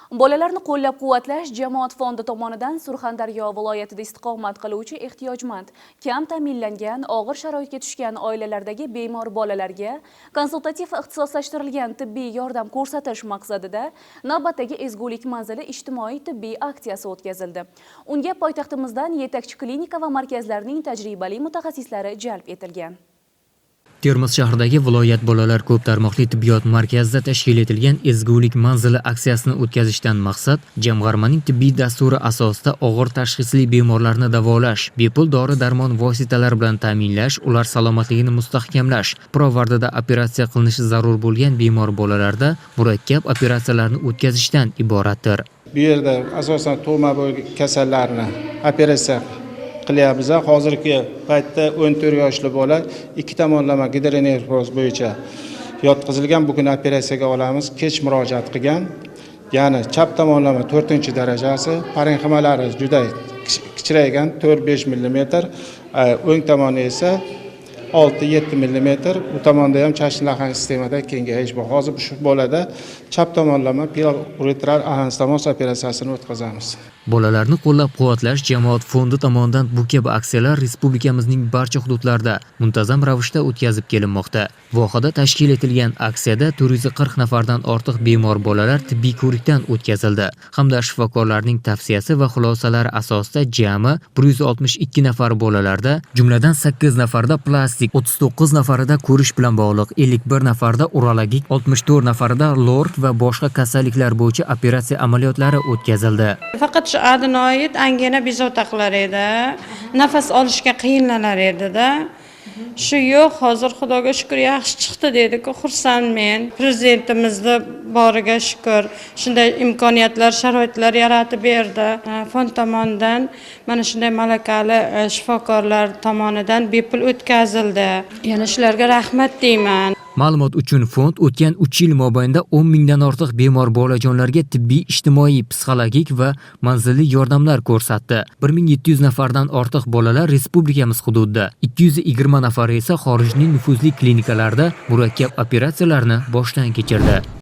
Bolalarni qo'llab-quvvatlash jamoat fondi tomonidan Surxondaryo viloyatida istiqomat qiluvchi ehtiyojmand, kam ta'minlangan, og'ir sharoitga tushgan oilalardagi bemor bolalarga konsultativ ixtisoslashtirilgan tibbiy yordam ko'rsatish maqsadida navbatdagi ezgulik manzili ijtimoiy tibbiy aksiyasi o'tkazildi. Unga poytaxtimizdan yetakchi klinika va markazlarning tajribali mutaxassislari jalb etilgan. Termiz shahridagi viloyat bolalar ko'p tarmoqli tibbiyot markazida tashkil etilgan ezgulik manzili aksiyasini o'tkazishdan maqsad jamg'armaning tibbiy dasturi asosida og'ir tashxisli bemorlarni davolash, bepul dori-darmon vositalari bilan ta'minlash, ular salomatligini mustahkamlash, pirovardida operatsiya qilinishi zarur bo'lgan bemor bolalarda murakkab operatsiyalarni o'tkazishdan iboratdir. Bu yerda asosan tug'ma bo'lgan kasallarni operatsiya qilyapmiz. Hozirgi paytda 14 yoshli bola 2 tomonlama gidronefroz bo'yicha yotqizilgan. Bugun operatsiyaga olamiz. Kech murojaat qilgan. Ya'ni chap tomonlama 4-darajasi, parenximalari juda kichraygan 4-5 mm, o'ng tomoni esa 6-7 mm. Bu tomonda ham chashnagan sistemada kengayish bor. Hozir shu bolada chap tomonlama pleural anastomos operatsiyasini o'tkazamiz. Bolalarni qo'llab-quvvatlash jamoat fondi tomonidan bu kabi aksiyalar respublikamizning barcha hududlarida muntazam ravishda o'tkazib kelinmoqda. Vohada tashkil etilgan aksiyada 440 nafardan ortiq bemor bolalar tibbiy ko'rikdan o'tkazildi hamda shifokorlarning tavsiyasi va xulosalari asosida jami 162 nafar bolalarda, jumladan 8 nafarda plastik, 39 nafarida ko'rish bilan bog'liq, 51 nafarda urologik, 64 nafarida lord va boshqa kasalliklar bo'yicha operatsiya amaliyotlari o'tkazildi. Faqat shu adenoid angina bezovta qilar edi, nafas olishga qiyinlanar edi-da. Shu yo'q, hozir Xudoga shukr yaxshi chiqdi dedi-ku, xursandmen. Prezidentimizni boriga shukr, shunday imkoniyatlar, sharoitlar yaratib berdi. Fond tomonidan mana shunday malakali shifokorlar tomonidan bepul o'tkazildi. Yana shularga rahmat deyman. Ma'lumot uchun fond o'tgan 3 yil mobaynida 10 mingdan ortiq bemor bolajonlarga tibbiy, ijtimoiy, psixologik va manzilli yordamlar ko'rsatdi. 1700 nafardan ortiq bolalar respublikamiz hududida, 220 nafari esa xorijning nufuzli klinikalarida murakkab operatsiyalarni boshdan kechirdi.